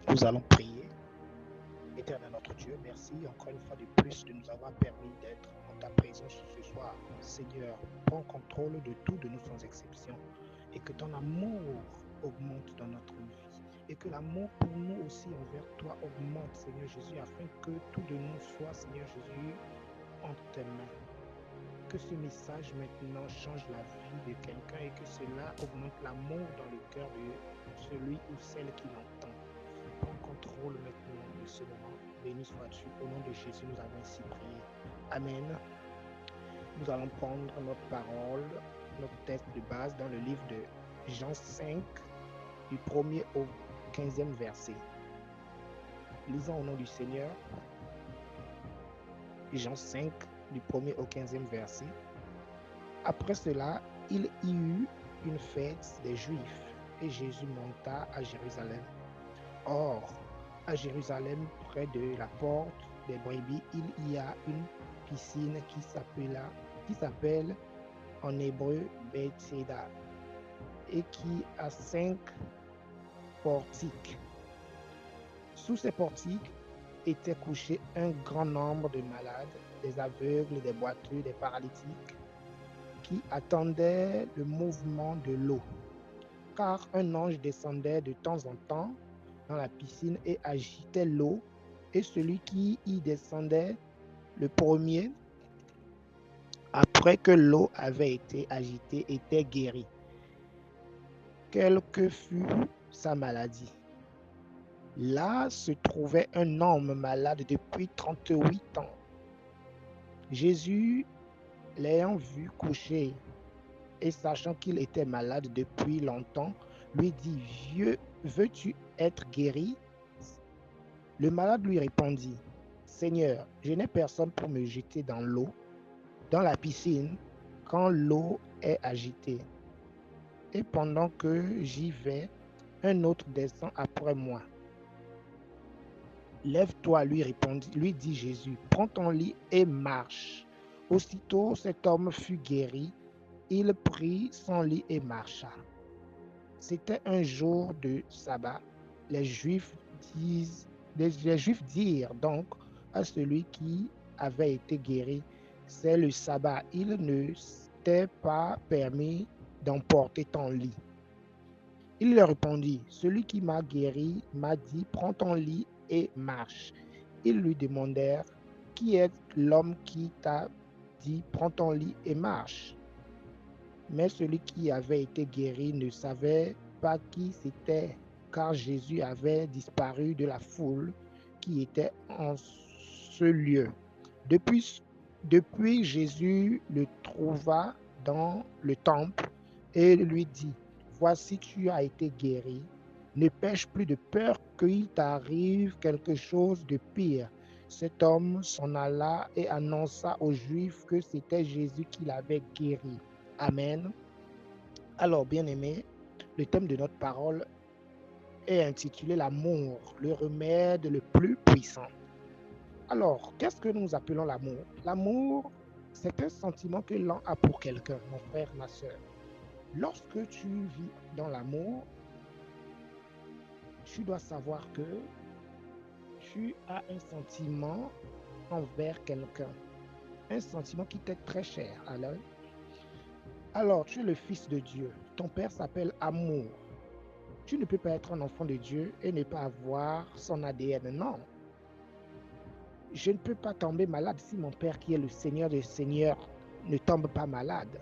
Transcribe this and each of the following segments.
Nous allons prier. Éternel notre Dieu, merci encore une fois de plus de nous avoir permis d'être en ta présence ce soir. Seigneur, prends contrôle de tout de nous sans exception et que ton amour augmente dans notre vie et que l'amour pour nous aussi envers toi augmente, Seigneur Jésus, afin que tout de nous soit, Seigneur Jésus, entre tes mains. Que ce message maintenant change la vie de quelqu'un et que cela augmente l'amour dans le cœur de celui ou celle qui l'entend. Prends contrôle maintenant de ce moment. Béni sois-tu. Au nom de Jésus, nous avons ainsi prié. Amen. Nous allons prendre notre parole, notre texte de base dans le livre de Jean 5, du 1er au 15e verset. Lisons au nom du Seigneur. Jean 5, du 1er au 15e verset. Après cela, il y eut une fête des Juifs et Jésus monta à Jérusalem. Or, à Jérusalem, près de la porte des brebis, il y a une piscine qui s'appelle en hébreu Bethesda et qui a 5 portiques. Sous ces portiques étaient couchés un grand nombre de malades, des aveugles, des boiteux, des paralytiques, qui attendaient le mouvement de l'eau. Car un ange descendait de temps en temps dans la piscine et agitait l'eau, et celui qui y descendait le premier, après que l'eau avait été agitée, était guéri, quelle que fût sa maladie. Là se trouvait un homme malade depuis 38 ans. Jésus, l'ayant vu couché et sachant qu'il était malade depuis longtemps, lui dit, « Vieux, veux-tu être guéri ?» Le malade lui répondit, « Seigneur, je n'ai personne pour me jeter dans l'eau, dans la piscine, quand l'eau est agitée. Et pendant que j'y vais, un autre descend après moi. » « Lève-toi, lui dit Jésus, prends ton lit et marche. » Aussitôt cet homme fut guéri, il prit son lit et marcha. C'était un jour de sabbat. Les Juifs dirent donc à celui qui avait été guéri, « C'est le sabbat, il ne t'est pas permis d'emporter ton lit. » Il leur répondit, « Celui qui m'a guéri m'a dit, prends ton lit et marche. » Ils lui demandèrent, « Qui est l'homme qui t'a dit, prends ton lit et marche ?» Mais celui qui avait été guéri ne savait pas qui c'était, car Jésus avait disparu de la foule qui était en ce lieu. Depuis Jésus le trouva dans le temple et lui dit, « Voici, tu as été guéri. Ne pêche plus de peur qu'il t'arrive quelque chose de pire. » Cet homme s'en alla et annonça aux Juifs que c'était Jésus qui l'avait guéri. Amen. Alors, bien-aimés, le thème de notre parole est intitulé « L'amour, le remède le plus puissant ». Alors, qu'est-ce que nous appelons l'amour? L'amour, c'est un sentiment que l'on a pour quelqu'un, mon frère, ma soeur. Lorsque tu vis dans l'amour, tu dois savoir que tu as un sentiment envers quelqu'un, un sentiment qui t'est très cher. Alors, tu es le fils de Dieu. Ton père s'appelle Amour. Tu ne peux pas être un enfant de Dieu et ne pas avoir son ADN. Non. Je ne peux pas tomber malade si mon père, qui est le Seigneur des Seigneurs, ne tombe pas malade.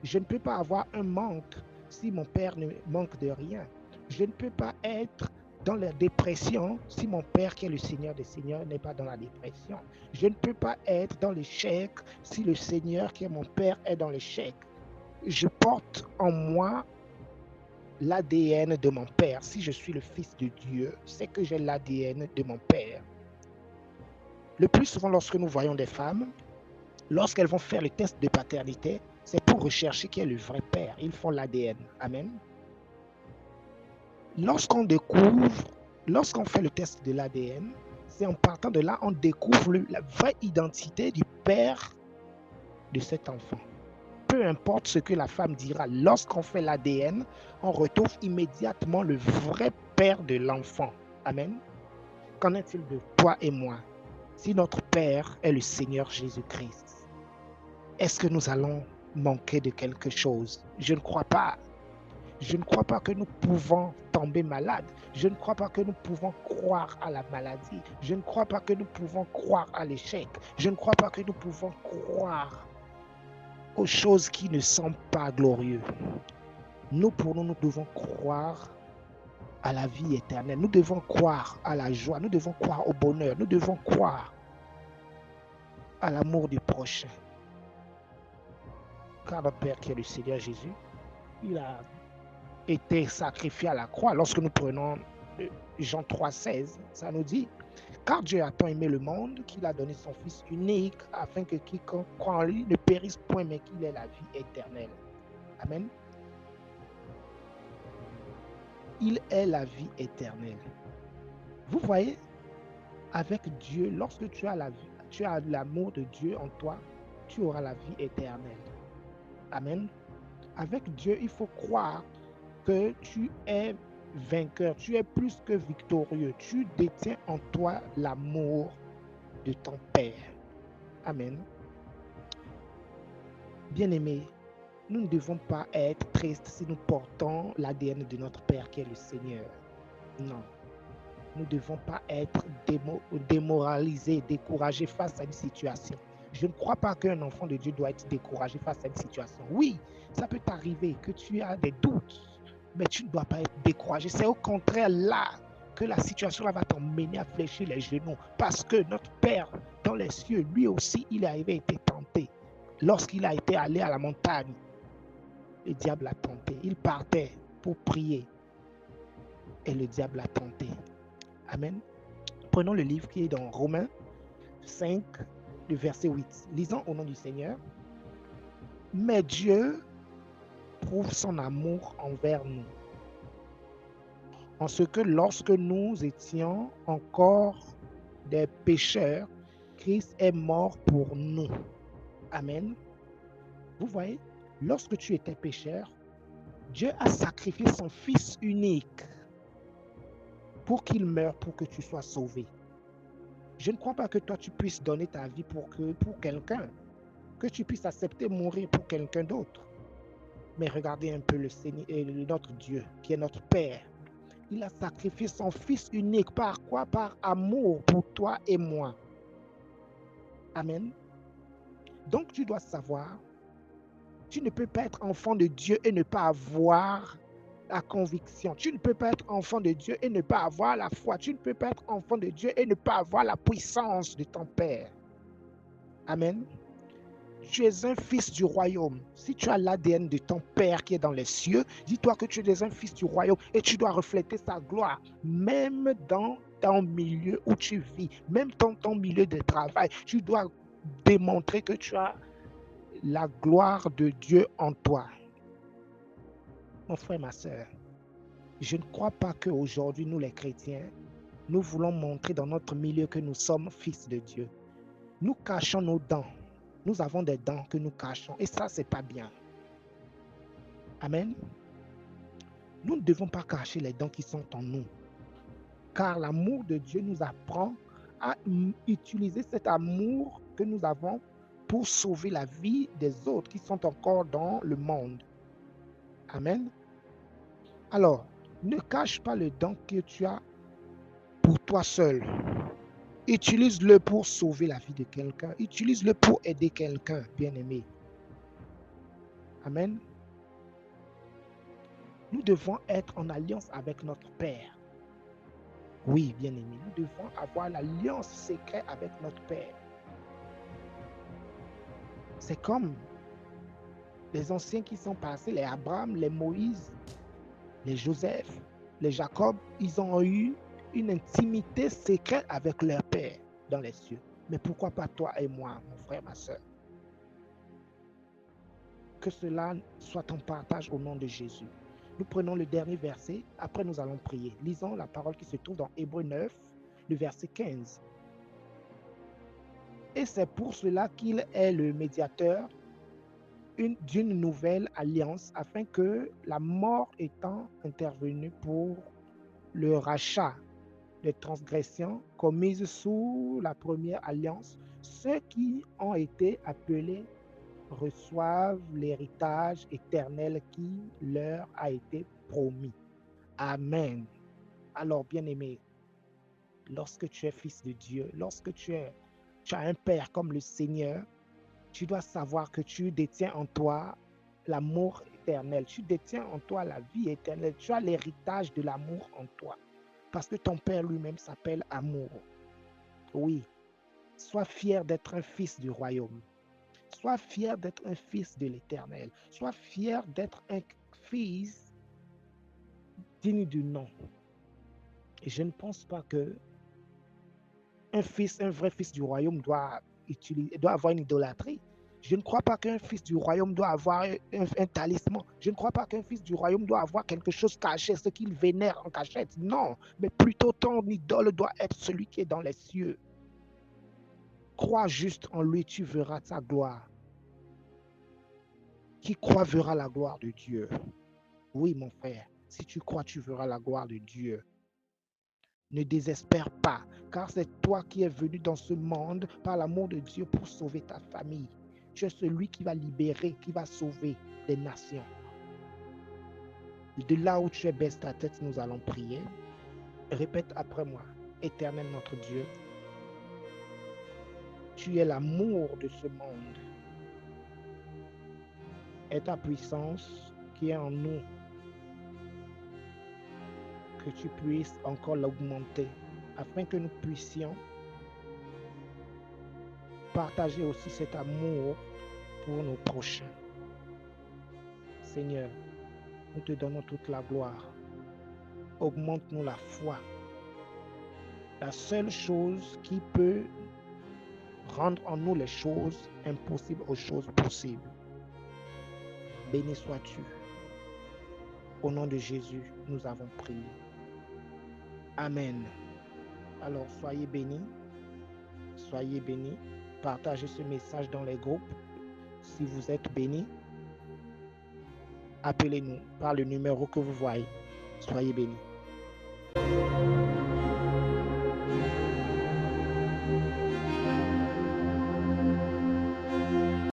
Je ne peux pas avoir un manque si mon père ne manque de rien. Je ne peux pas être dans la dépression si mon père, qui est le Seigneur des Seigneurs, n'est pas dans la dépression. Je ne peux pas être dans l'échec si le Seigneur, qui est mon père, est dans l'échec. Je porte en moi l'ADN de mon père. Si je suis le fils de Dieu, c'est que j'ai l'ADN de mon père. Le plus souvent, lorsque nous voyons des femmes, lorsqu'elles vont faire le test de paternité, c'est pour rechercher qui est le vrai père. Ils font l'ADN. Amen. Lorsqu'on fait le test de l'ADN, c'est en partant de là, on découvre la vraie identité du père de cet enfant. Peu importe ce que la femme dira, lorsqu'on fait l'ADN, on retrouve immédiatement le vrai père de l'enfant. Amen. Qu'en est-il de toi et moi? Si notre Père est le Seigneur Jésus-Christ, est-ce que nous allons manquer de quelque chose? Je ne crois pas. Je ne crois pas que nous pouvons tomber malades. Je ne crois pas que nous pouvons croire à la maladie. Je ne crois pas que nous pouvons croire à l'échec. Je ne crois pas que nous pouvons croire aux choses qui ne sont pas glorieuses. Nous, pour nous devons croire à la vie éternelle. Nous devons croire à la joie. Nous devons croire au bonheur. Nous devons croire à l'amour du prochain. Car notre Père qui est le Seigneur Jésus, il a été sacrifié à la croix. Lorsque nous prenons Jean 3,16, ça nous dit: car Dieu a tant aimé le monde qu'il a donné son Fils unique afin que quiconque croit en lui ne périsse point mais qu'il ait la vie éternelle. Amen. Il est la vie éternelle. Vous voyez, avec Dieu, lorsque tu as la vie, tu as l'amour de Dieu en toi, tu auras la vie éternelle. Amen. Avec Dieu, il faut croire que tu es vainqueur, tu es plus que victorieux, tu détiens en toi l'amour de ton Père. Amen. Bien-aimés, nous ne devons pas être tristes si nous portons l'ADN de notre Père qui est le Seigneur. Non. Nous ne devons pas être démoralisés, découragés face à une situation. Je ne crois pas qu'un enfant de Dieu doit être découragé face à une situation. Oui, ça peut t'arriver que tu as des doutes, mais tu ne dois pas être découragé. C'est au contraire là que la situation là va t'emmener à fléchir les genoux. Parce que notre Père dans les cieux, lui aussi, il avait été tenté. Lorsqu'il a été allé à la montagne, le diable l'a tenté. Il partait pour prier et le diable l'a tenté. Amen. Prenons le livre qui est dans Romains 5, le verset 8. Lisons au nom du Seigneur. Mais Dieu prouve son amour envers nous, en ce que lorsque nous étions encore des pécheurs, Christ est mort pour nous. Amen. Vous voyez, lorsque tu étais pécheur, Dieu a sacrifié son Fils unique pour qu'il meure, pour que tu sois sauvé. Je ne crois pas que toi, tu puisses donner ta vie pour quelqu'un, que tu puisses accepter mourir pour quelqu'un d'autre. Mais regardez un peu le Seigneur, notre Dieu, qui est notre Père. Il a sacrifié son Fils unique. Par quoi? Par amour pour toi et moi. Amen. Donc, tu dois savoir, tu ne peux pas être enfant de Dieu et ne pas avoir la conviction. Tu ne peux pas être enfant de Dieu et ne pas avoir la foi. Tu ne peux pas être enfant de Dieu et ne pas avoir la puissance de ton Père. Amen. Tu es un fils du royaume. Si tu as l'ADN de ton Père qui est dans les cieux, dis-toi que tu es un fils du royaume et tu dois refléter sa gloire, même dans ton milieu où tu vis, même dans ton milieu de travail. Tu dois démontrer que tu as la gloire de Dieu en toi. Mon frère, ma soeur, je ne crois pas qu'aujourd'hui, nous les chrétiens, nous voulons montrer dans notre milieu que nous sommes fils de Dieu. Nous cachons nos dents. Nous avons des dents que nous cachons et ça, c'est pas bien. Amen. Nous ne devons pas cacher les dents qui sont en nous, car l'amour de Dieu nous apprend à utiliser cet amour que nous avons pour sauver la vie des autres qui sont encore dans le monde. Amen. Alors, ne cache pas le don que tu as pour toi seul. Utilise-le pour sauver la vie de quelqu'un. Utilise-le pour aider quelqu'un, bien-aimé. Amen. Nous devons être en alliance avec notre Père. Oui, bien-aimé, nous devons avoir l'alliance secrète avec notre Père. C'est comme les anciens qui sont passés, les Abraham, les Moïse, les Joseph, les Jacob, ils ont eu une intimité secrète avec leur Père dans les cieux. Mais pourquoi pas toi et moi, mon frère, ma soeur? Que cela soit ton partage au nom de Jésus. Nous prenons le dernier verset, après nous allons prier. Lisons la parole qui se trouve dans Hébreux 9, le verset 15. Et c'est pour cela qu'il est le médiateur d'une nouvelle alliance, afin que la mort étant intervenue pour le rachat, les transgressions commises sous la première alliance, ceux qui ont été appelés reçoivent l'héritage éternel qui leur a été promis. Amen. Alors, bien-aimé, lorsque tu es fils de Dieu, lorsque tu as un Père comme le Seigneur, tu dois savoir que tu détiens en toi l'amour éternel. Tu détiens en toi la vie éternelle. Tu as l'héritage de l'amour en toi. Parce que ton Père lui-même s'appelle amour. Oui, sois fier d'être un fils du royaume. Sois fier d'être un fils de l'Éternel. Sois fier d'être un fils digne du nom. Et je ne pense pas que un vrai fils du royaume doit avoir une idolâtrie. Je ne crois pas qu'un fils du royaume doit avoir un talisman. Je ne crois pas qu'un fils du royaume doit avoir quelque chose caché, ce qu'il vénère en cachette. Non, mais plutôt ton idole doit être celui qui est dans les cieux. Crois juste en lui, tu verras sa gloire. Qui croit verra la gloire de Dieu. Oui, mon frère, si tu crois, tu verras la gloire de Dieu. Ne désespère pas, car c'est toi qui es venu dans ce monde par l'amour de Dieu pour sauver ta famille. Tu es celui qui va libérer, qui va sauver les nations. De là où tu es, baisse ta tête, nous allons prier. Répète après moi. Éternel notre Dieu, tu es l'amour de ce monde. Et ta puissance qui est en nous, que tu puisses encore l'augmenter, afin que nous puissions partager aussi cet amour pour nos prochains. Seigneur, nous te donnons toute la gloire. Augmente-nous la foi. La seule chose qui peut rendre en nous les choses impossibles aux choses possibles. Béni sois-tu. Au nom de Jésus, nous avons prié. Amen. Alors, soyez bénis. Soyez bénis. Partagez ce message dans les groupes. Si vous êtes bénis, appelez-nous par le numéro que vous voyez. Soyez bénis.